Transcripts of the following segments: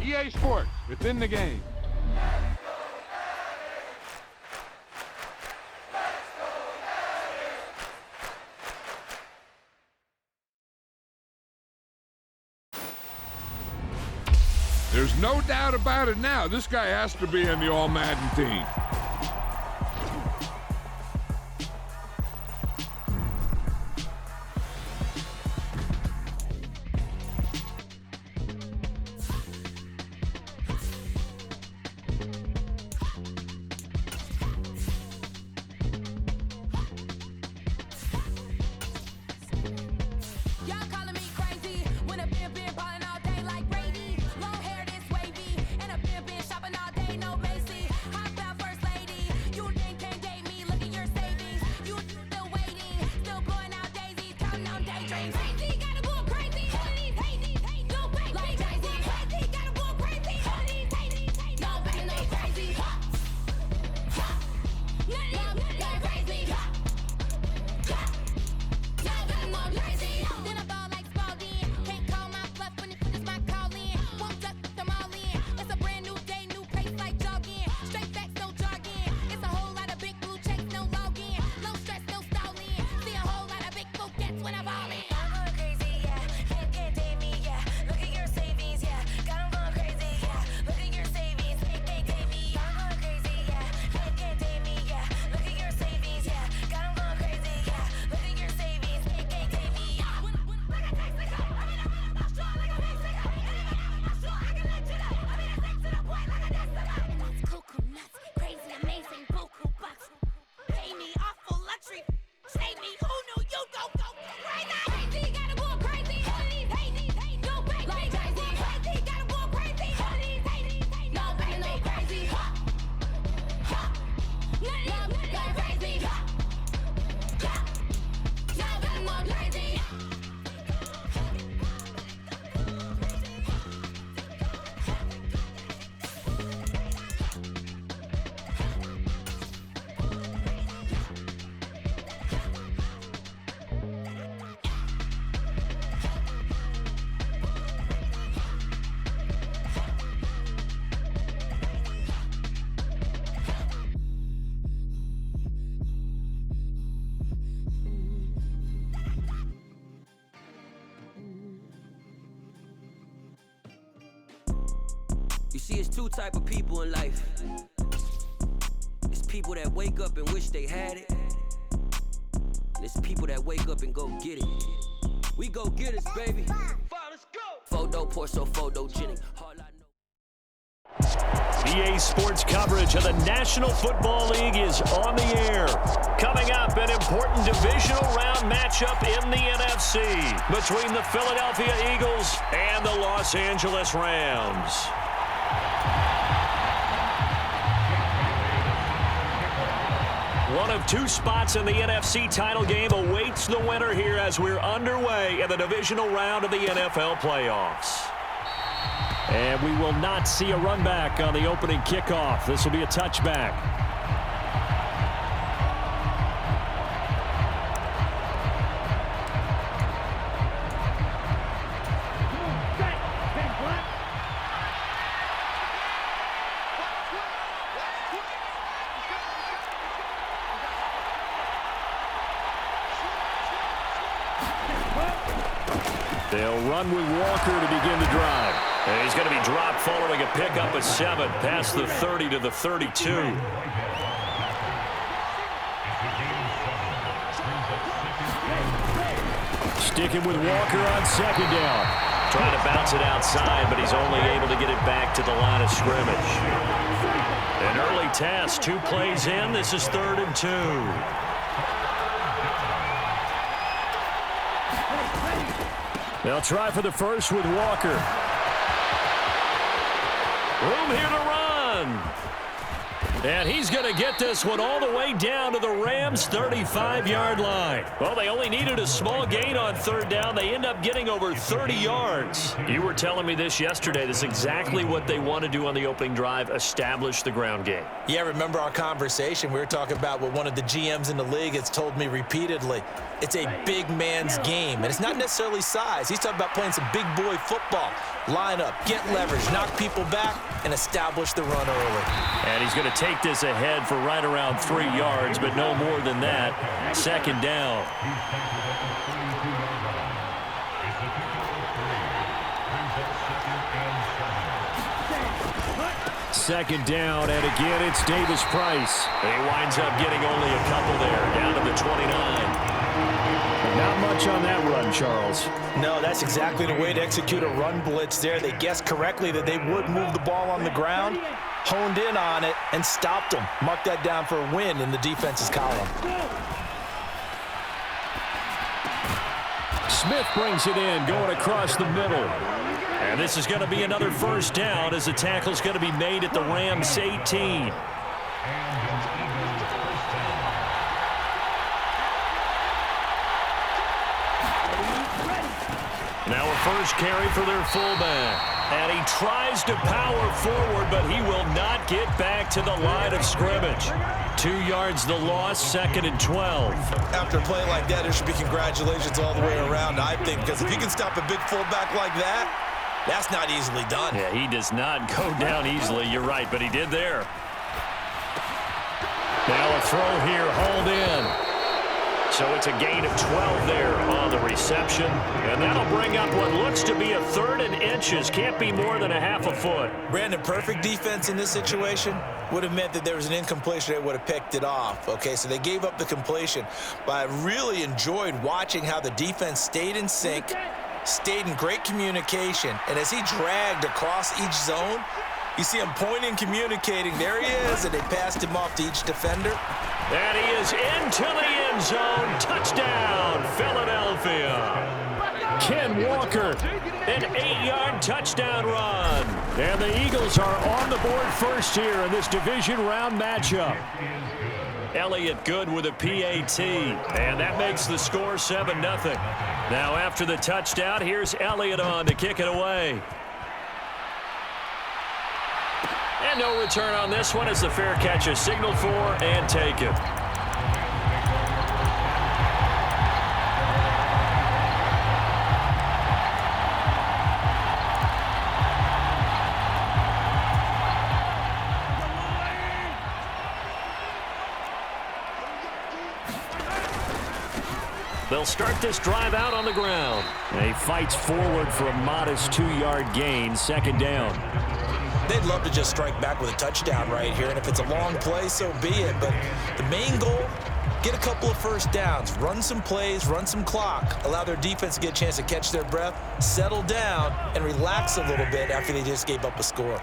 EA Sports, within the game. There's no doubt about it now. This guy has to be in the All-Madden team. You see, it's two type of people in life. It's people that wake up and wish they had it. And it's people that wake up and go get it. We go get it, baby. Let's go. Photo pour so photogenic. EA Sports coverage of the National Football League is on the air. Coming up, an important divisional round matchup in the NFC between the Philadelphia Eagles and the Los Angeles Rams. One of two spots in the NFC title game awaits the winner here as we're underway in the divisional round of the NFL playoffs. And we will not see a run back on the opening kickoff. This will be a touchback. They'll run with Walker to begin the drive. And he's going to be dropped following a pickup of 7 past the 30 to the 32. Sticking with Walker on second down. Trying to bounce it outside, but he's only able to get it back to the line of scrimmage. An early test, 2 plays in. This is 3rd and 2. They'll try for the first with Walker. Room here to run. And he's going to get this one all the way down to the Rams' 35-yard line. Well, they only needed a small gain on third down. They end up getting over 30 yards. You were telling me this yesterday. This is exactly what they want to do on the opening drive, establish the ground game. Yeah, remember our conversation. We were talking about what one of the GMs in the league has told me repeatedly. It's a big man's game, and it's not necessarily size. He's talking about playing some big boy football. Line up, get leverage, knock people back, and establish the run early. And he's going to take this ahead for right around 3 yards, but no more than that. Second down. Second down, and again, it's Davis Price. He winds up getting only a couple there, down to the 29. Not much on that run, Charles. No, that's exactly the way to execute a run blitz there. They guessed correctly that they would move the ball on the ground, honed in on it, and stopped them. Mark that down for a win in the defense's column. Smith brings it in, going across the middle. And this is going to be another first down as the tackle's going to be made at the Rams' 18. Now a first carry for their fullback. And he tries to power forward, but he will not get back to the line of scrimmage. 2 yards the loss, 2nd and 12. After a play like that, there should be congratulations all the way around, I think, because if you can stop a big fullback like that, that's not easily done. Yeah, he does not go down easily. You're right, but he did there. Now a throw here, hauled in. So it's a gain of 12 there on the reception. And that'll bring up what looks to be a 3rd and inches. Can't be more than a half a foot. Brandon, perfect defense in this situation would have meant that there was an incompletion. They would have picked it off. Okay, so they gave up the completion. But I really enjoyed watching how the defense stayed in sync, stayed in great communication. And as he dragged across each zone, you see him pointing, communicating. There he is, and they passed him off to each defender. And he is into the end zone. Touchdown, Philadelphia. Ken Walker, an 8-yard touchdown run. And the Eagles are on the board first here in this division round matchup. Elliott good with a PAT, and that makes the score 7-0. Now after the touchdown, here's Elliott on to kick it away. And no return on this one as the fair catch is signaled for and taken. They'll start this drive out on the ground. And he fights forward for a modest 2-yard gain, 2nd down. They'd love to just strike back with a touchdown right here, and if it's a long play, so be it. But the main goal, get a couple of first downs, run some plays, run some clock, allow their defense to get a chance to catch their breath, settle down, and relax a little bit after they just gave up a score.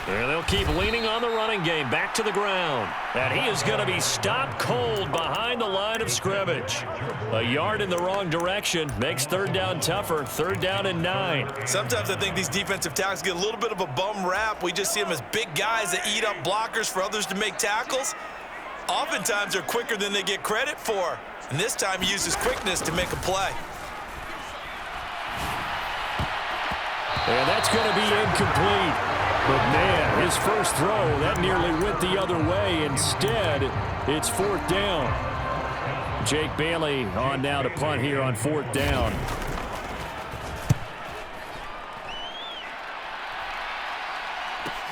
And they'll keep leaning on the running game, back to the ground. And he is going to be stopped cold behind the line of scrimmage. A yard in the wrong direction makes 3rd down tougher, 3rd down and 9. Sometimes I think these defensive tackles get a little bit of a bum rap. We just see them as big guys that eat up blockers for others to make tackles. Oftentimes they're quicker than they get credit for. And this time he used his quickness to make a play. And that's going to be incomplete. But, man, his first throw, that nearly went the other way. Instead, it's 4th down. Jake Bailey on now to punt here on 4th down.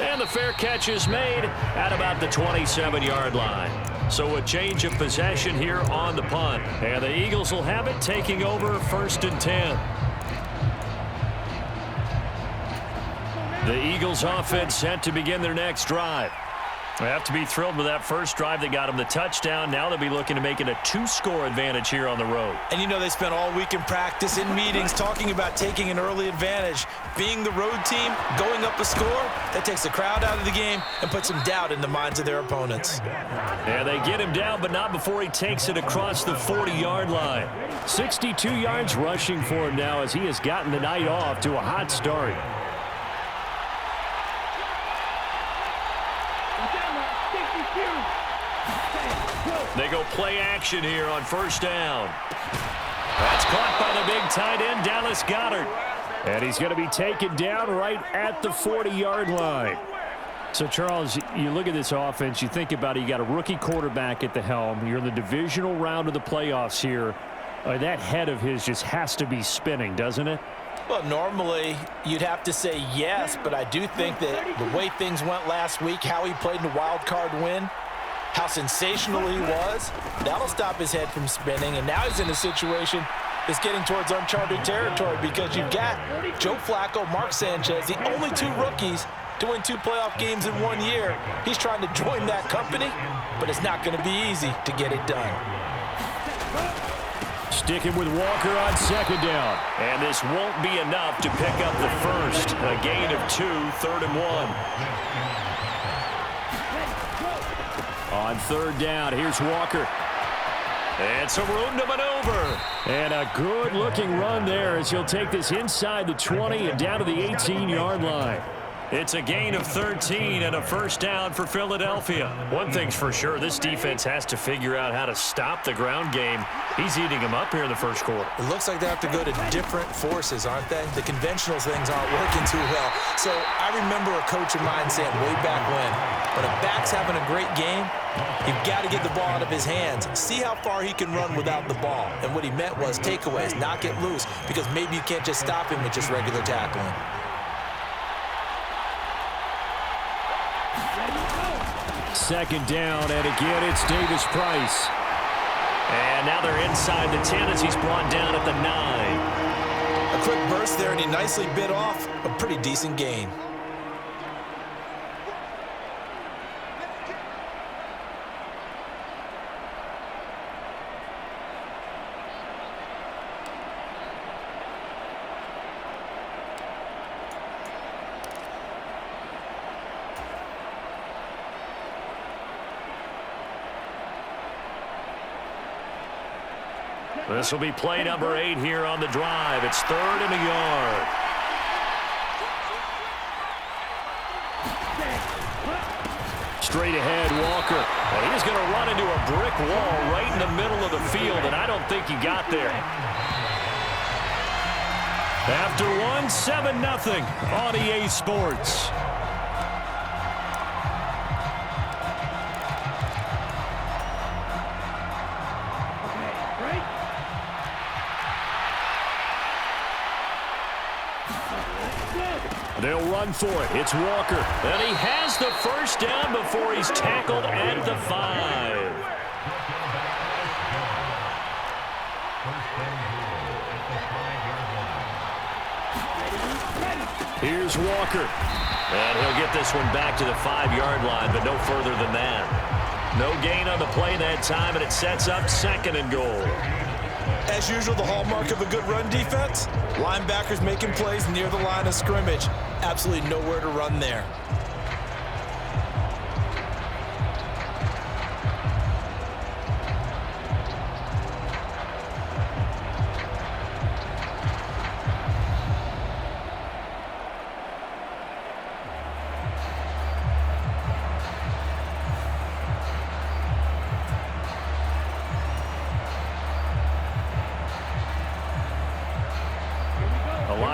And the fair catch is made at about the 27-yard line. So a change of possession here on the punt. And the Eagles will have it taking over 1st and 10. The Eagles offense set to begin their next drive. They have to be thrilled with that first drive that got them the touchdown. Now they'll be looking to make it a 2-score advantage here on the road. And you know they spent all week in practice, in meetings, talking about taking an early advantage. Being the road team, going up a score, that takes the crowd out of the game and puts some doubt in the minds of their opponents. Yeah, they get him down, but not before he takes it across the 40-yard line. 62 yards rushing for him now as he has gotten the night off to a hot start. They go play action here on first down. That's caught by the big tight end, Dallas Goedert. And he's going to be taken down right at the 40-yard line. So, Charles, you look at this offense, you think about it, you got a rookie quarterback at the helm. You're in the divisional round of the playoffs here. That head of his just has to be spinning, doesn't it? Well, normally you'd have to say yes, but I do think that the way things went last week, how he played in the wild card win, how sensational he was, that'll stop his head from spinning. And now he's in a situation that's getting towards uncharted territory because you've got Joe Flacco, Mark Sanchez, the only two rookies to win 2 playoff games in 1 year. He's trying to join that company, but it's not going to be easy to get it done. Sticking with Walker on second down. And this won't be enough to pick up the first. A gain of 2, 3rd and 1. On third down, here's Walker. And some room to maneuver. And a good-looking run there as he'll take this inside the 20 and down to the 18-yard line. It's a gain of 13 and a first down for Philadelphia. One thing's for sure, this defense has to figure out how to stop the ground game. He's eating them up here in the first quarter. It looks like they have to go to different forces, aren't they? The conventional things aren't working too well. So I remember a coach of mine saying way back when a back's having a great game, you've got to get the ball out of his hands. See how far he can run without the ball. And what he meant was takeaways, knock it loose, because maybe you can't just stop him with just regular tackling. Second down, and again it's Davis Price. And now they're inside the 10 as he's brought down at the 9. A quick burst there, and he nicely bit off a pretty decent gain. This will be play number 8 here on the drive. It's 3rd and a yard. Straight ahead, Walker. And he's going to run into a brick wall right in the middle of the field, and I don't think he got there. After one, 7-0 on EA Sports. They'll run for it. It's Walker. And he has the first down before he's tackled at the 5. Here's Walker. And he'll get this one back to the 5-yard line, but no further than that. No gain on the play that time, and it sets up 2nd and goal. As usual, the hallmark of a good run defense, linebackers making plays near the line of scrimmage. Absolutely nowhere to run there.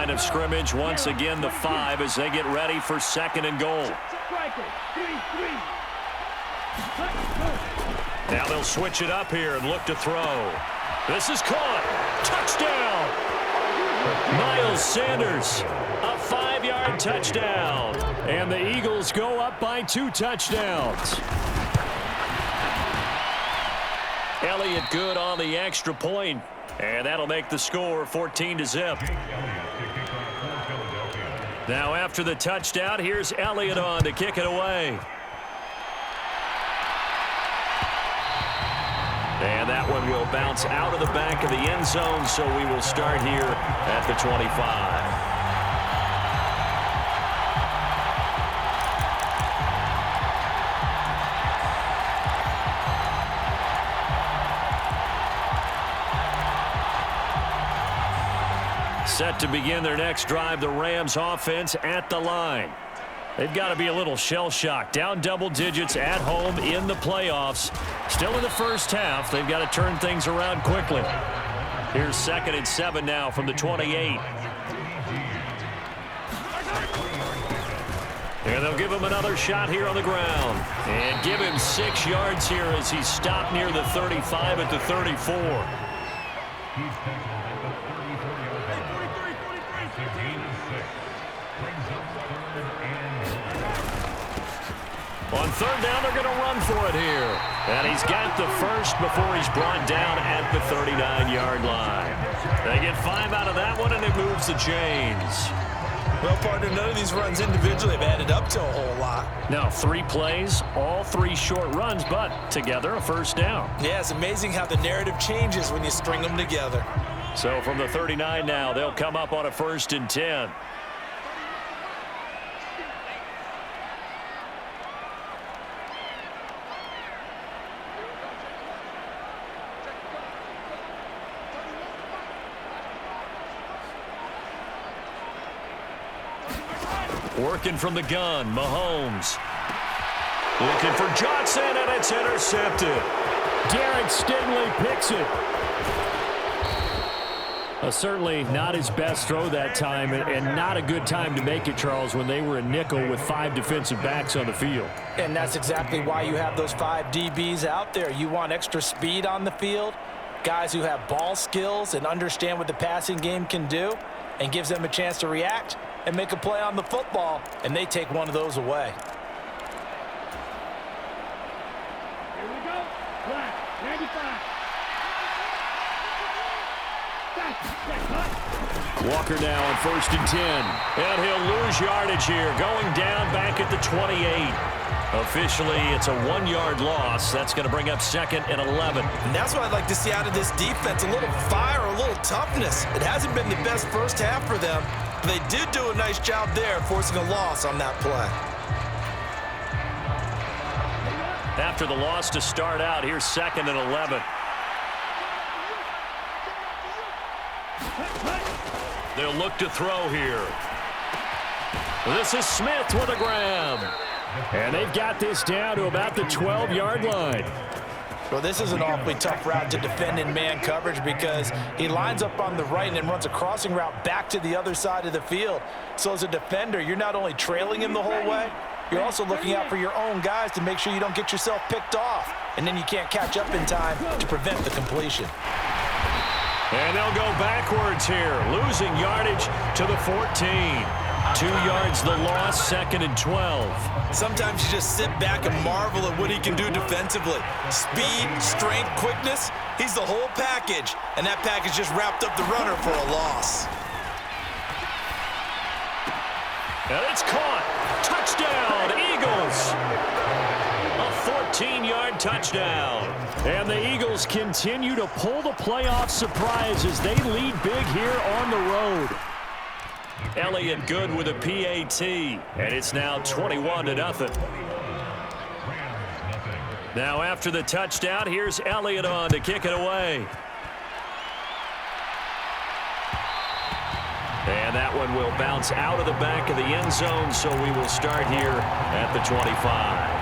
Of scrimmage once again the 5 as they get ready for 2nd and goal. Now they'll switch it up here and look to throw. This is caught. Touchdown! Miles Sanders, a 5-yard touchdown. And the Eagles go up by 2 touchdowns. Elliott good on the extra point, and that'll make the score 14-0. Now after the touchdown, here's Elliott on to kick it away. And that one will bounce out of the back of the end zone, so we will start here at the 25. Set to begin their next drive, the Rams offense at the line. They've got to be a little shell-shocked. Down double digits at home in the playoffs. Still in the first half. They've got to turn things around quickly. Here's 2nd and 7 now from the 28. And they'll give him another shot here on the ground. And give him 6 yards here as he's stopped near the 35 at the 34. On 3rd down, they're going to run for it here. And he's got the first before he's brought down at the 39-yard line. They get 5 out of that one, and it moves the chains. Well, partner, none of these runs individually have added up to a whole lot. Now, 3 plays, all 3 short runs, but together a first down. Yeah, it's amazing how the narrative changes when you string them together. So from the 39 now, they'll come up on a 1st and 10. Working from the gun, Mahomes. Looking for Johnson, and it's intercepted. Derek Stingley picks it. Certainly not his best throw that time, and not a good time to make it, Charles, when they were a nickel with 5 defensive backs on the field. And that's exactly why you have those 5 DBs out there. You want extra speed on the field, guys who have ball skills and understand what the passing game can do, and gives them a chance to react and make a play on the football, and they take one of those away. Here we go. Black, 95. Walker now on 1st and 10. And he'll lose yardage here, going down back at the 28. Officially, it's a 1-yard loss. That's going to bring up 2nd and 11. And that's what I'd like to see out of this defense, a little fire, a little toughness. It hasn't been the best first half for them, but they did do a nice job there, forcing a loss on that play. After the loss to start out, here's 2nd and 11. They'll look to throw here. This is Smith with a grab. And they've got this down to about the 12-yard line. Well, this is an awfully tough route to defend in man coverage because he lines up on the right and then runs a crossing route back to the other side of the field. So as a defender, you're not only trailing him the whole way, you're also looking out for your own guys to make sure you don't get yourself picked off. And then you can't catch up in time to prevent the completion. And they'll go backwards here, losing yardage to the 14. 2 yards the loss, 2nd and 12. Sometimes you just sit back and marvel at what he can do defensively. Speed, strength, quickness, he's the whole package. And that package just wrapped up the runner for a loss. And it's caught. Touchdown, Eagles. A 14-yard touchdown. And the Eagles continue to pull the playoff surprise as they lead big here on the road. Elliott good with a PAT, and it's now 21-0. Now after the touchdown, here's Elliott on to kick it away. And that one will bounce out of the back of the end zone, so we will start here at the 25.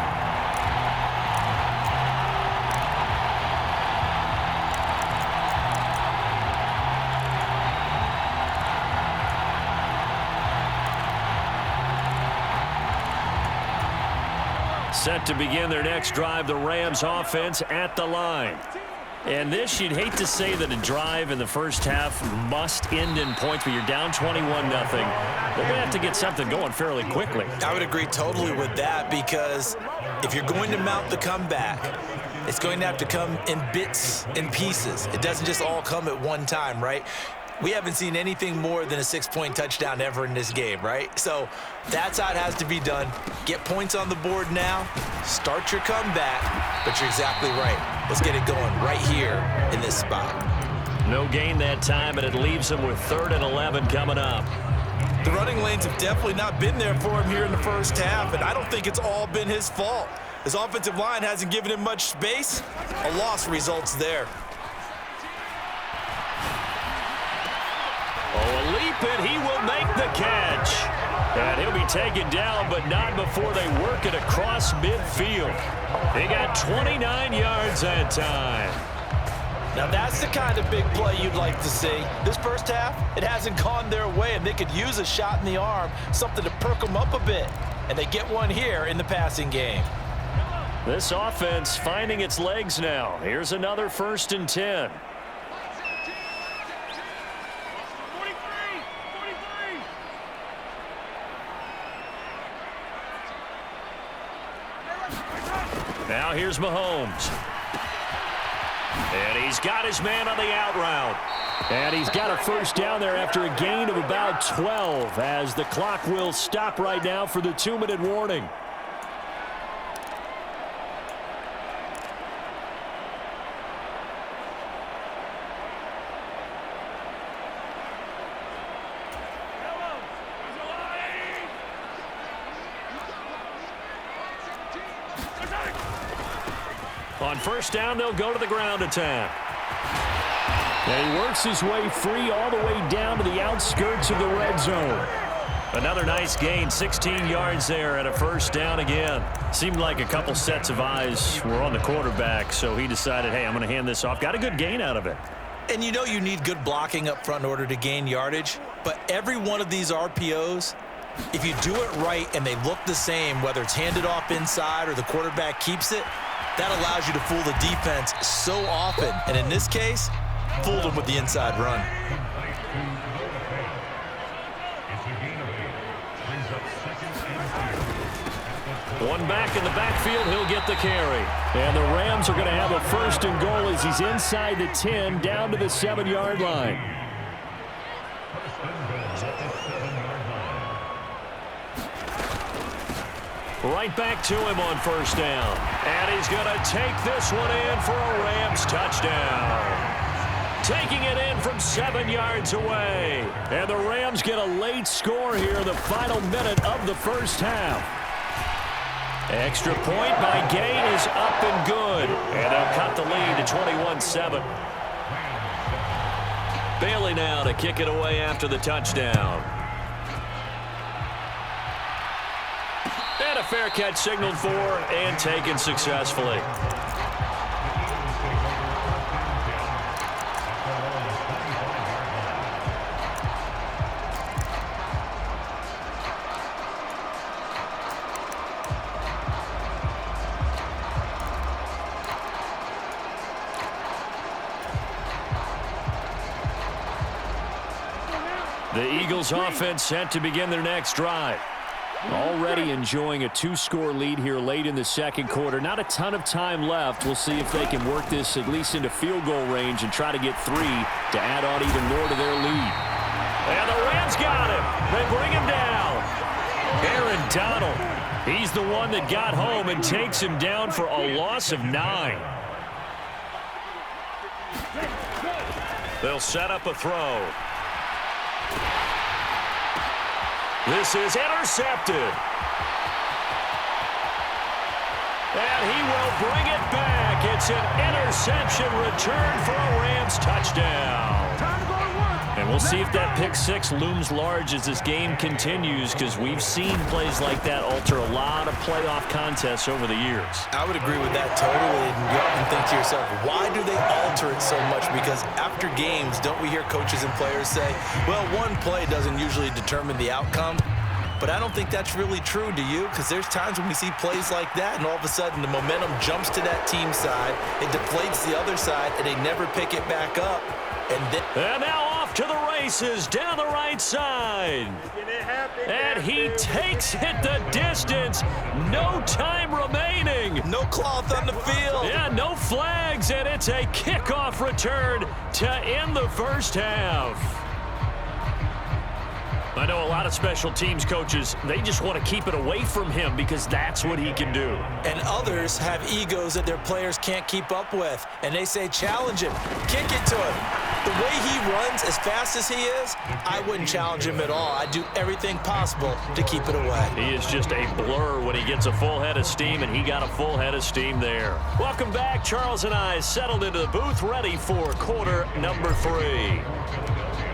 Set to begin their next drive, the Rams offense at the line. And this, you'd hate to say that a drive in the first half must end in points, but you're down 21-0. They're going to have to get something going fairly quickly. I would agree totally with that because if you're going to mount the comeback, it's going to have to come in bits and pieces. It doesn't just all come at one time, right? We haven't seen anything more than a 6-point touchdown ever in this game, right? So that's how it has to be done. Get points on the board now, start your comeback, but you're exactly right. Let's get it going right here in this spot. No gain that time, and it leaves them with 3rd and 11 coming up. The running lanes have definitely not been there for him here in the first half, and I don't think it's all been his fault. His offensive line hasn't given him much space. A loss results there. Oh, a leap, and he will make the catch. And he'll be taken down, but not before they work it across midfield. They got 29 yards that time. Now that's the kind of big play you'd like to see. This first half, it hasn't gone their way, and they could use a shot in the arm, something to perk them up a bit. And they get one here in the passing game. This offense finding its legs now. Here's another 1st and 10. Now here's Mahomes. And he's got his man on the out route. And he's got a first down there after a gain of about 12 as the clock will stop right now for the 2-minute warning. On first down, they'll go to the ground attack. And he works his way free all the way down to the outskirts of the red zone. Another nice gain, 16 yards there at a first down again. Seemed like a couple sets of eyes were on the quarterback, so he decided, hey, I'm going to hand this off. Got a good gain out of it. And you know you need good blocking up front in order to gain yardage, but every one of these RPOs, if you do it right and they look the same, whether it's handed off inside or the quarterback keeps it, that allows you to fool the defense so often. And in this case, fooled them with the inside run. One back in the backfield, he'll get the carry. And the Rams are going to have a 1st and goal as he's inside the 10, down to the 7-yard line. Right back to him on first down. And he's going to take this one in for a Rams touchdown. Taking it in from 7 yards away. And the Rams get a late score here in the final minute of the first half. Extra point by Gay is up and good. And they'll cut the lead to 21-7. Bailey now to kick it away after the touchdown. And a fair catch signaled for and taken successfully. The Eagles offense set to begin their next drive. Already enjoying a 2-score lead here late in the second quarter. Not a ton of time left. We'll see if they can work this at least into field goal range and try to get 3 to add on even more to their lead. And the Rams got him. They bring him down. Aaron Donald. He's the one that got home and takes him down for a loss of 9. They'll set up a throw. This is intercepted. And he will bring it back. It's an interception return for a Rams touchdown. Time to go to work. And we'll see if that pick 6 looms large as this game continues, because we've seen plays like that alter a lot of playoff contests over the years. I would agree with that totally. And you often think to yourself, why do they alter it so much? Because after games, don't we hear coaches and players say, well, one play doesn't usually determine the outcome? But I don't think that's really true, do you? Because there's times when we see plays like that, and all of a sudden the momentum jumps to that team side, it deflates the other side, and they never pick it back up. And now off to the races down the right side. And he takes it the distance. No time remaining. No cloth on the field. Yeah, no flags, and it's a kickoff return to end the first half. I know a lot of special teams coaches, they just want to keep it away from him because that's what he can do. And others have egos that their players can't keep up with. And they say, challenge him, kick it to him. The way he runs, as fast as he is, I wouldn't challenge him at all. I'd do everything possible to keep it away. He is just a blur when he gets a full head of steam, and he got a full head of steam there. Welcome back. Charles and I settled into the booth, ready for quarter number 3.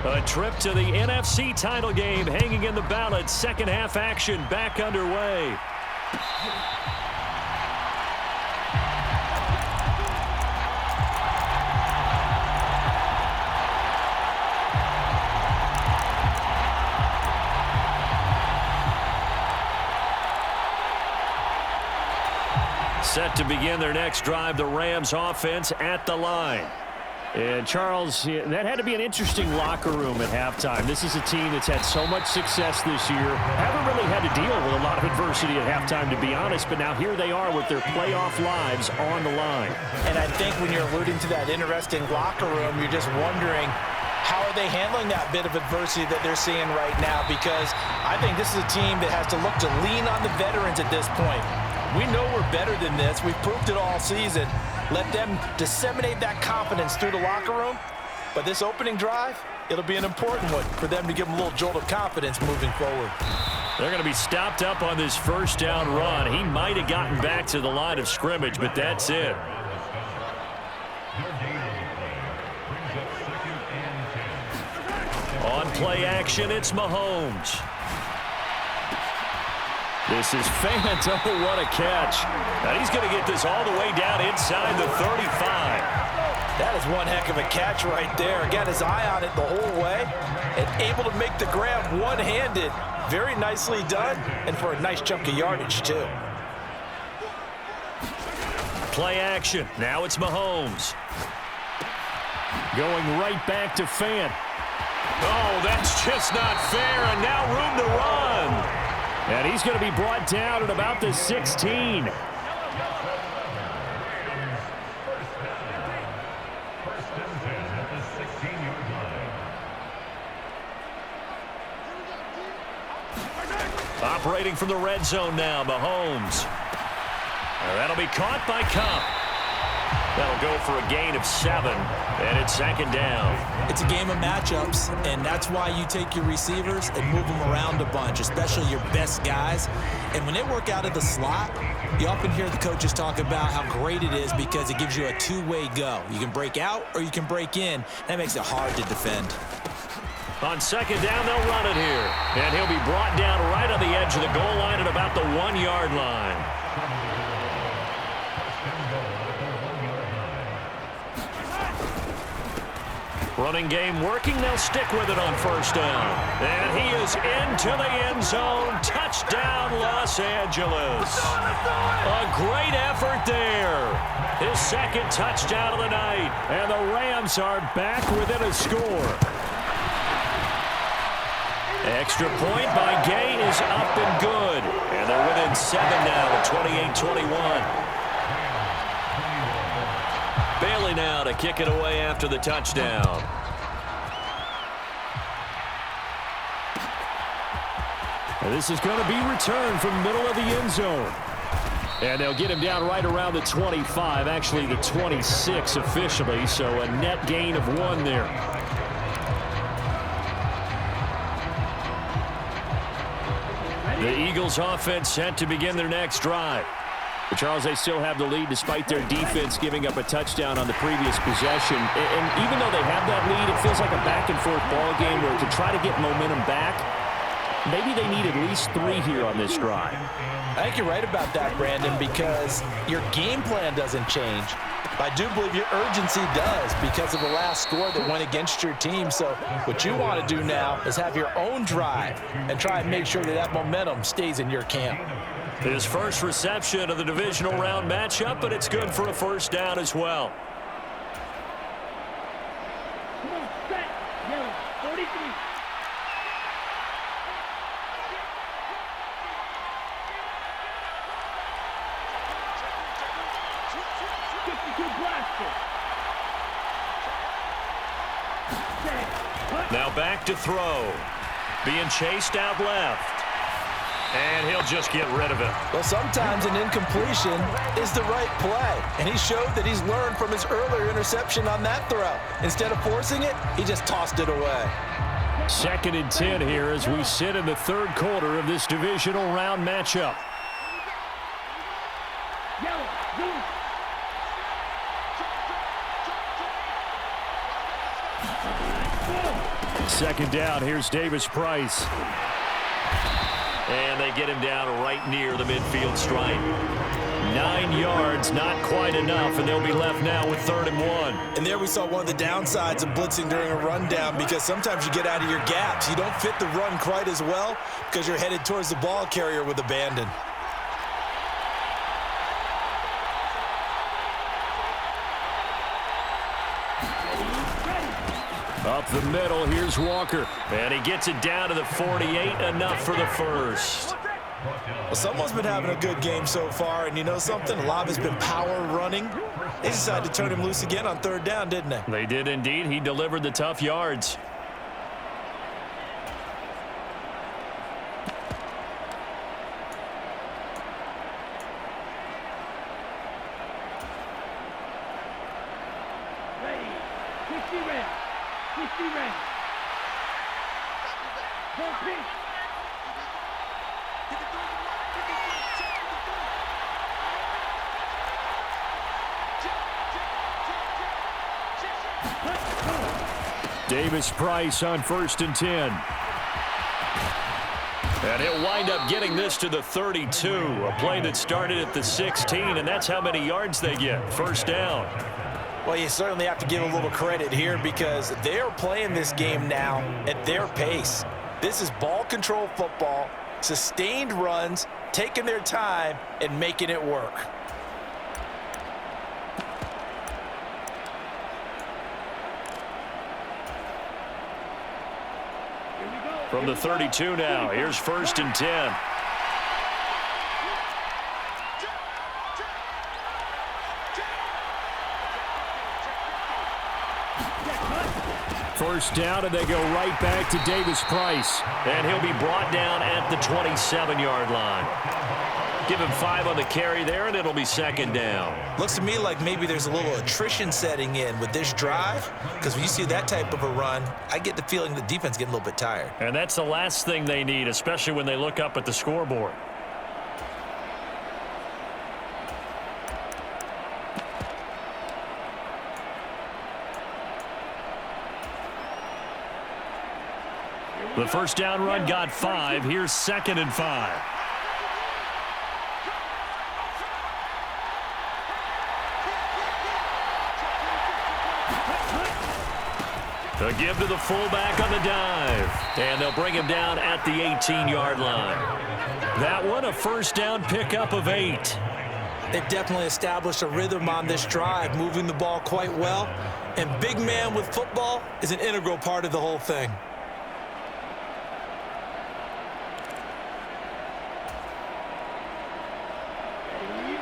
A trip to the NFC title game hanging in the balance. Second half action back underway. Set to begin their next drive, the Rams offense at the line. And, Charles, that had to be an interesting locker room at halftime. This is a team that's had so much success this year. Haven't really had to deal with a lot of adversity at halftime, to be honest. But now here they are with their playoff lives on the line. And I think when you're alluding to that interesting locker room, you're just wondering, how are they handling that bit of adversity that they're seeing right now? Because I think this is a team that has to look to lean on the veterans at this point. We know we're better than this. We've proved it all season. Let them disseminate that confidence through the locker room. But this opening drive, it'll be an important one for them to give them a little jolt of confidence moving forward. They're going to be stopped up on this first down run. He might have gotten back to the line of scrimmage, but that's it. On play action, it's Mahomes. This is Fant. Oh, what a catch. And he's going to get this all the way down inside the 35. That is one heck of a catch right there. Got his eye on it the whole way and able to make the grab one-handed. Very nicely done, and for a nice chunk of yardage, too. Play action. Now it's Mahomes. Going right back to Fant. Oh, that's just not fair, and now room to run. And he's going to be brought down at about the 16. Operating from the red zone now, Mahomes. That'll be caught by Kupp. That'll go for a gain of 7, and it's second down. It's a game of matchups, and that's why you take your receivers and move them around a bunch, especially your best guys. And when they work out of the slot, you often hear the coaches talk about how great it is because it gives you a two-way go. You can break out or you can break in. That makes it hard to defend. On second down, they'll run it here. And he'll be brought down right on the edge of the goal line at about the 1-yard line. Running game working. They'll stick with it on first down. And he is into the end zone. Touchdown, Los Angeles. A great effort there. His second touchdown of the night. And the Rams are back within a score. Extra point by Gay is up and good. And they're within 7 now at 28-21. Bailey now to kick it away after the touchdown. And this is going to be returned from the middle of the end zone. And they'll get him down right around the 25, actually the 26 officially, so a net gain of 1 there. The Eagles offense set to begin their next drive. But Charles, they still have the lead despite their defense giving up a touchdown on the previous possession. And even though they have that lead, it feels like a back-and-forth ball game where to try to get momentum back, maybe they need at least 3 here on this drive. I think you're right about that, Brandon, because your game plan doesn't change. I do believe your urgency does because of the last score that went against your team. So what you want to do now is have your own drive and try and make sure that that momentum stays in your camp. His first reception of the divisional round matchup, but it's good for a first down as well. Come on, set. Yellow, 43. Now back to throw. Being chased out left. And he'll just get rid of it. Well, sometimes an incompletion is the right play. And he showed that he's learned from his earlier interception on that throw. Instead of forcing it, he just tossed it away. 2nd and 10 here as we sit in the 3rd quarter of this divisional round matchup. Yellow, blue. Second down, here's Davis Price. And they get him down right near the midfield stripe. 9 yards, not quite enough, and they'll be left now with 3rd and 1. And there we saw one of the downsides of blitzing during a rundown, because sometimes you get out of your gaps. You don't fit the run quite as well because you're headed towards the ball carrier with abandon. Up the middle, here's Walker. And he gets it down to the 48, enough for the first. Well, someone's been having a good game so far, and you know something? A lot has been power running. They decided to turn him loose again on 3rd down, didn't they? They did indeed. He delivered the tough yards. Ready. 60 red. 60 red. Full pitch. Davis Price on 1st and 10. And he'll wind up getting this to the 32. A play that started at the 16, and that's how many yards they get. 1st down. Well, you certainly have to give a little credit here because they're playing this game now at their pace. This is ball control football, sustained runs, taking their time, and making it work. From the 32 now, here's 1st and 10. First down, and they go right back to Davis Price. And he'll be brought down at the 27-yard line. Give him 5 on the carry there, and it'll be 2nd down. Looks to me like maybe there's a little attrition setting in with this drive, because when you see that type of a run, I get the feeling the defense getting a little bit tired. And that's the last thing they need, especially when they look up at the scoreboard. The first down run got 5. Here's 2nd and 5. A give to the fullback on the dive. And they'll bring him down at the 18-yard line. That one, a first down pickup of 8. They've definitely established a rhythm on this drive, moving the ball quite well. And big man with football is an integral part of the whole thing.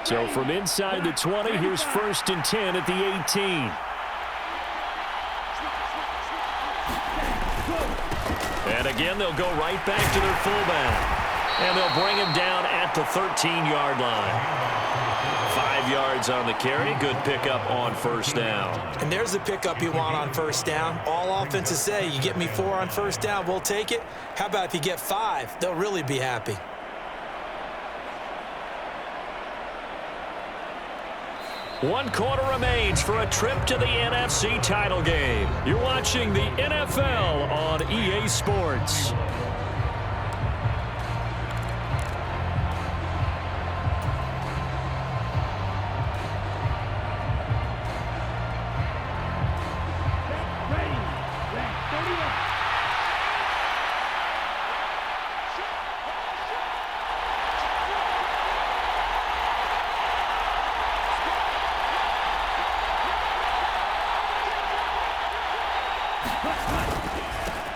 So from inside the 20, here's 1st and 10 at the 18. And again, they'll go right back to their fullback. And they'll bring him down at the 13-yard line. 5 yards on the carry. Good pickup on 1st down. And there's the pickup you want on 1st down. All offenses say, you get me 4 on 1st down, we'll take it. How about if you get 5? They'll really be happy. One quarter remains for a trip to the NFC title game. You're watching the NFL on EA Sports. Ready. Red. 31.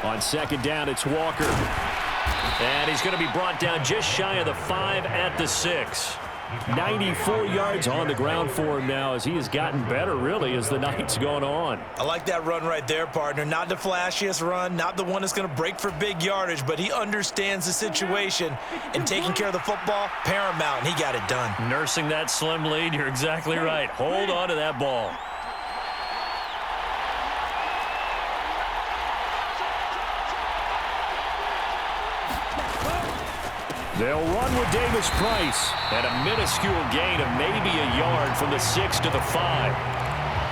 On 2nd down, it's Walker. And he's going to be brought down just shy of the 5 at the 6. 94 yards on the ground for him now as he has gotten better, really, as the night's gone on. I like that run right there, partner. Not the flashiest run, not the one that's going to break for big yardage, but he understands the situation, and taking care of the football, paramount, and he got it done. Nursing that slim lead, you're exactly right. Hold on to that ball. They'll run with Davis Price. And a minuscule gain of maybe a yard from the 6 to the 5.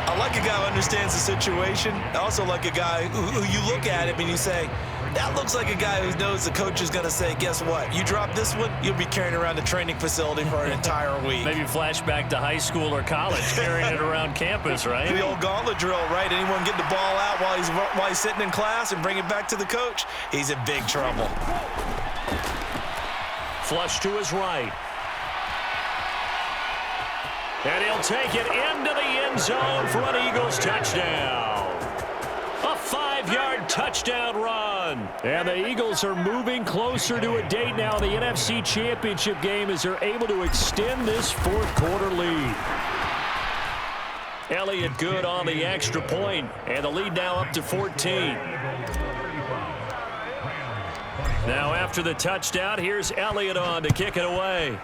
I like a guy who understands the situation. I also like a guy who you look at him and you say, that looks like a guy who knows the coach is going to say, guess what? You drop this one, you'll be carrying around the training facility for an entire week. Maybe flashback to high school or college, carrying it around campus, right? The old gauntlet drill, right? Anyone get the ball out while he's sitting in class and bring it back to the coach, he's in big trouble. Flush to his right. And he'll take it into the end zone for an Eagles touchdown. A 5-yard touchdown run. And the Eagles are moving closer to a date now in the NFC Championship game as they're able to extend this fourth-quarter lead. Elliott good on the extra point, and the lead now up to 14. Now after the touchdown, here's Elliott on to kick it away.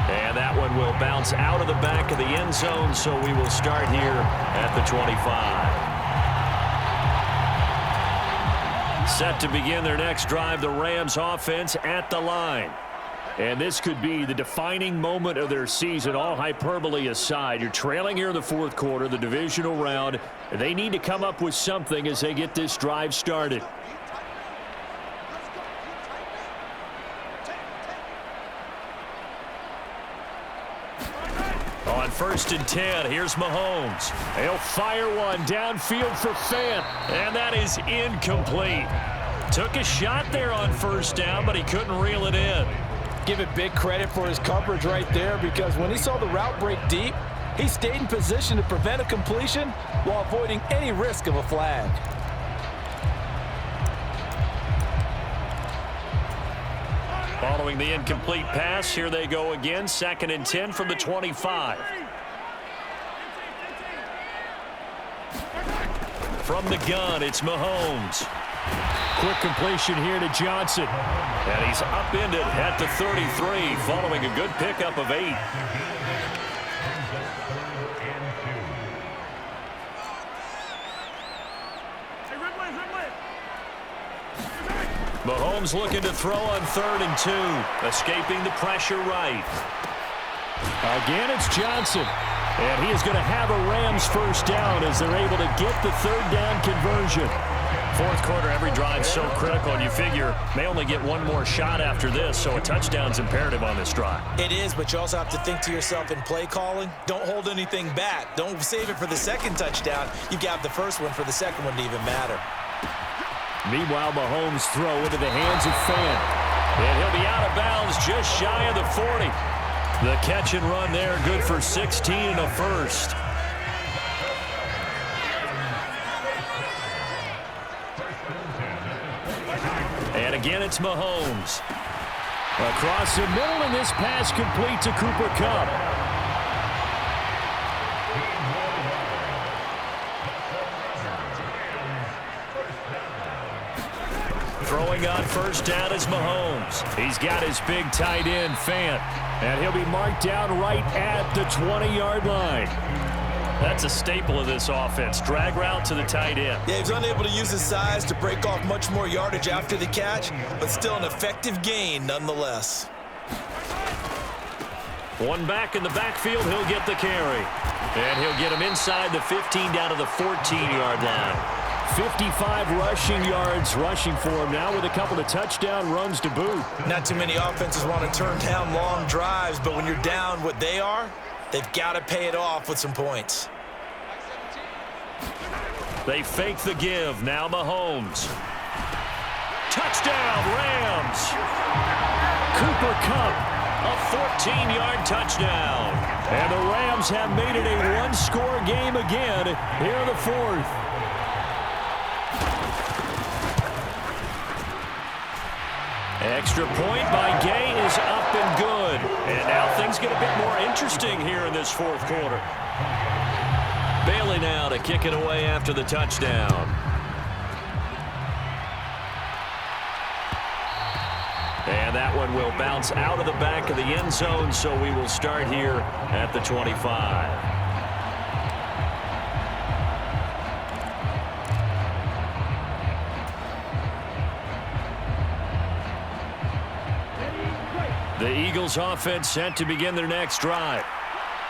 And that one will bounce out of the back of the end zone, so we will start here at the 25. Set to begin their next drive, the Rams offense at the line. And this could be the defining moment of their season, all hyperbole aside. You're trailing here in the fourth quarter, the divisional round. They need to come up with something as they get this drive started. On 1st and 10, here's Mahomes. He'll fire one downfield for Fant, and that is incomplete. Took a shot there on 1st down, but he couldn't reel it in. Give it big credit for his coverage right there, because when he saw the route break deep, he stayed in position to prevent a completion while avoiding any risk of a flag. Following the incomplete pass, here they go again. 2nd and 10 from the 25. From the gun, it's Mahomes. Quick completion here to Johnson. And he's upended at the 33, following a good pickup of 8. Mahomes looking to throw on 3rd and 2, escaping the pressure right. Again, it's Johnson. And he is going to have a Rams first down as they're able to get the 3rd down conversion. Fourth quarter, every drive so critical, and you figure may only get one more shot after this, so a touchdown's imperative on this drive. It is, but you also have to think to yourself in play calling, don't hold anything back. Don't save it for the second touchdown. You got the first one for the second one to even matter. Meanwhile, Mahomes throw into the hands of Fant. And he'll be out of bounds just shy of the 40. The catch and run there, good for 16 and a first. And again, it's Mahomes. Across the middle, and this pass complete to Cooper Kupp. Throwing on 1st down is Mahomes. He's got his big tight end, Fant. And he'll be marked down right at the 20-yard line. That's a staple of this offense. Drag route to the tight end. Yeah, he's unable to use his size to break off much more yardage after the catch, but still an effective gain nonetheless. One back in the backfield, he'll get the carry. And he'll get him inside the 15 down to the 14-yard line. 55 rushing yards rushing for him now with a couple of touchdown runs to boot. Not too many offenses want to turn down long drives, but when you're down what they are, they've got to pay it off with some points. They fake the give. Now Mahomes. Touchdown, Rams. Cooper Kupp, a 14-yard touchdown. And the Rams have made it a one-score game again here in the fourth. Extra point by Gay is up and good. And now things get a bit more interesting here in this fourth quarter. Bailey now to kick it away after the touchdown. And that one will bounce out of the back of the end zone, so we will start here at the 25. The Eagles offense set to begin their next drive.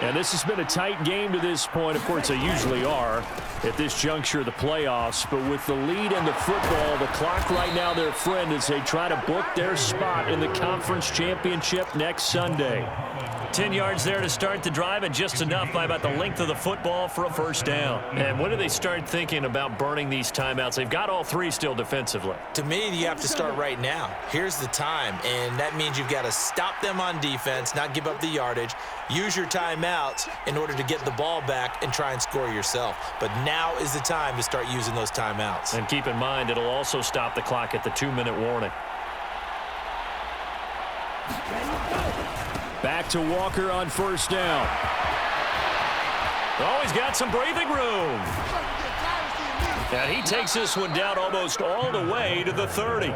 And this has been a tight game to this point. Of course, they usually are at this juncture of the playoffs. But with the lead in the football, the clock right now their friend as they try to book their spot in the conference championship next Sunday. 10 yards there to start the drive, and just enough by about the length of the football for a first down. And when do they start thinking about burning these timeouts? They've got all three still defensively. To me, you have to start right now. Here's the time, and that means you've got to stop them on defense, not give up the yardage, use your timeouts in order to get the ball back and try and score yourself. But now is the time to start using those timeouts. And keep in mind, it'll also stop the clock at the 2-minute warning. Back to Walker on first down. Oh, he's got some breathing room. And he takes this one down almost all the way to the 30.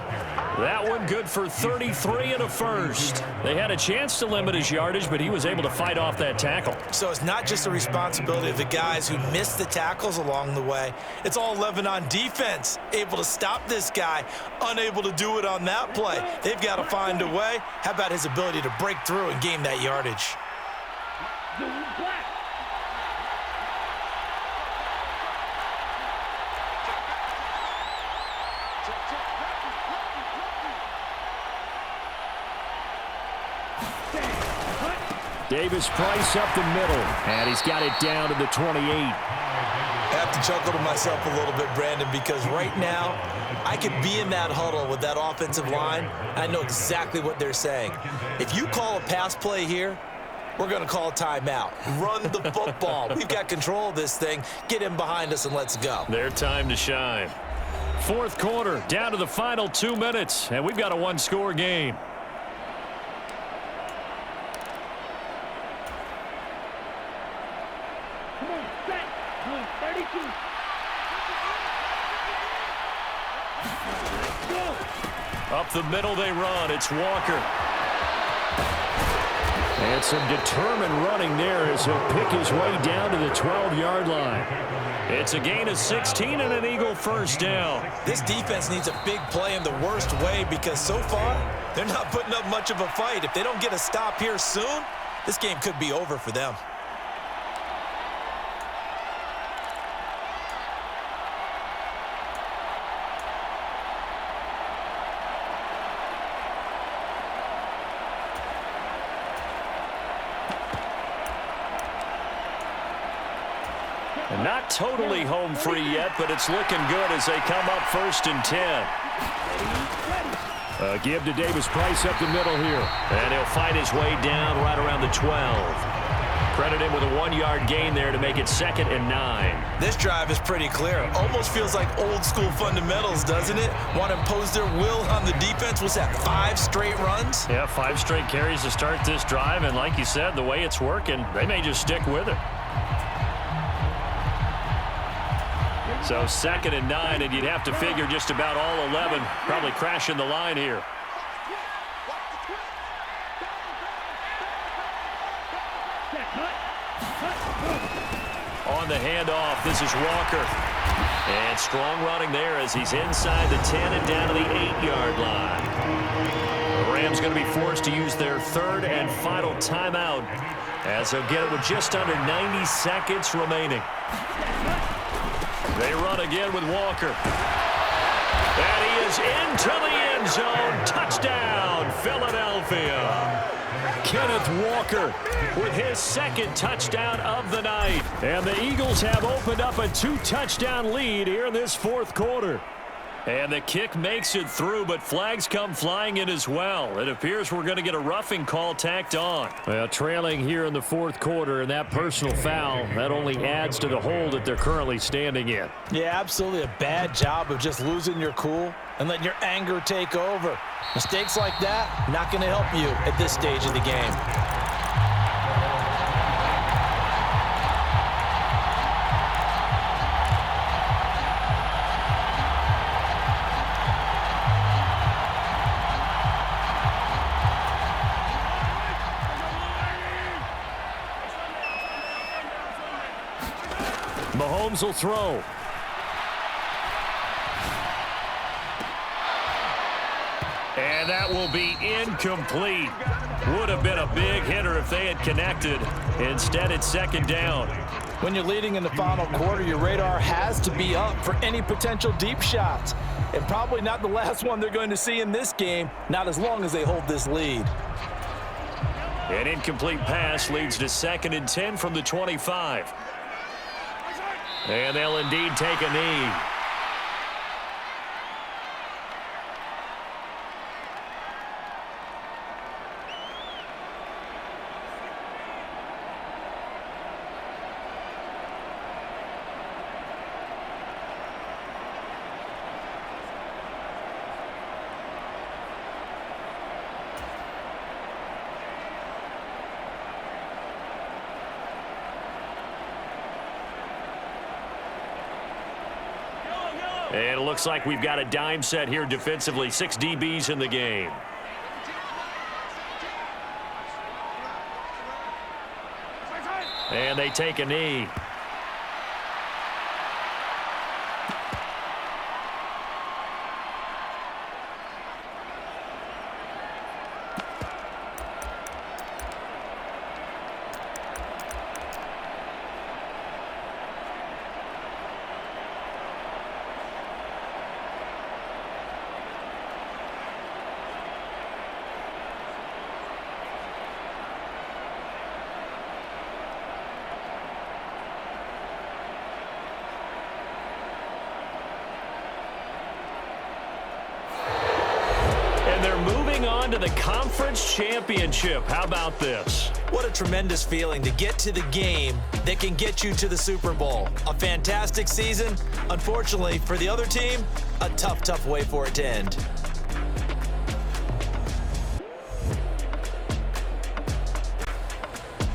That one good for 33 and a first. They had a chance to limit his yardage, but he was able to fight off that tackle. So it's not just the responsibility of the guys who missed the tackles along the way. It's all 11 on defense, able to stop this guy, unable to do it on that play. They've got to find a way. How about his ability to break through and gain that yardage? Davis-Price up the middle, and he's got it down to the 28. I have to chuckle to myself a little bit, Brandon, because right now I could be in that huddle with that offensive line, and I know exactly what they're saying. If you call a pass play here, we're going to call a timeout. Run the football. We've got control of this thing. Get him behind us and let's go. Their time to shine. Fourth quarter, down to the final 2 minutes, and we've got a one-score game. Up the middle they run. It's Walker. And some determined running there as he'll pick his way down to the 12-yard line. It's a gain of 16 and an Eagle first down. This defense needs a big play in the worst way because so far they're not putting up much of a fight. If they don't get a stop here soon, this game could be over for them. Not totally home free yet, but it's looking good as they come up 1st and 10. Give to Davis-Price up the middle here. And he'll fight his way down right around the 12. Credit him with a 1-yard gain there to make it 2nd and 9. This drive is pretty clear. Almost feels like old school fundamentals, doesn't it? Want to impose their will on the defense. Was that 5 straight runs? Yeah, 5 straight carries to start this drive. And like you said, the way it's working, they may just stick with it. So 2nd and 9, and you'd have to figure just about all 11 probably crashing the line here. On the handoff, this is Walker. And strong running there as he's inside the 10 and down to the 8-yard line. The Rams going to be forced to use their 3rd and final timeout as they'll get it with just under 90 seconds remaining. They run again with Walker. And he is into the end zone. Touchdown, Philadelphia. Kenneth Walker with his 2nd touchdown of the night. And the Eagles have opened up a 2-touchdown lead here in this 4th quarter. And the kick makes it through, but flags come flying in as well. It appears we're going to get a roughing call tacked on. Well, trailing here in the 4th quarter, and that personal foul, that only adds to the hole that they're currently standing in. Yeah, absolutely a bad job of just losing your cool and letting your anger take over. Mistakes like that, not going to help you at this stage of the game. Mahomes will throw. And that will be incomplete. Would have been a big hitter if they had connected. Instead, it's second down. When you're leading in the final quarter, your radar has to be up for any potential deep shots. And probably not the last one they're going to see in this game, not as long as they hold this lead. An incomplete pass leads to 2nd and 10 from the 25. And they'll indeed take a knee. And it looks like we've got a dime set here defensively. 6 DBs in the game. And they take a knee. On to the conference championship. How about this? What a tremendous feeling to get to the game that can get you to the Super Bowl. A fantastic season. Unfortunately, for the other team, a tough way for it to end.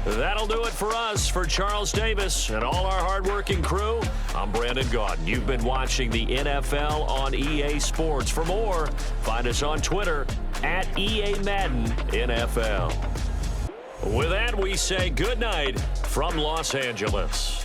That'll do it for us. For Charles Davis and all our hardworking crew, I'm Brandon Gaudin. You've been watching the NFL on EA Sports. For more, find us on Twitter at EA Madden NFL. With that, we say good night from Los Angeles.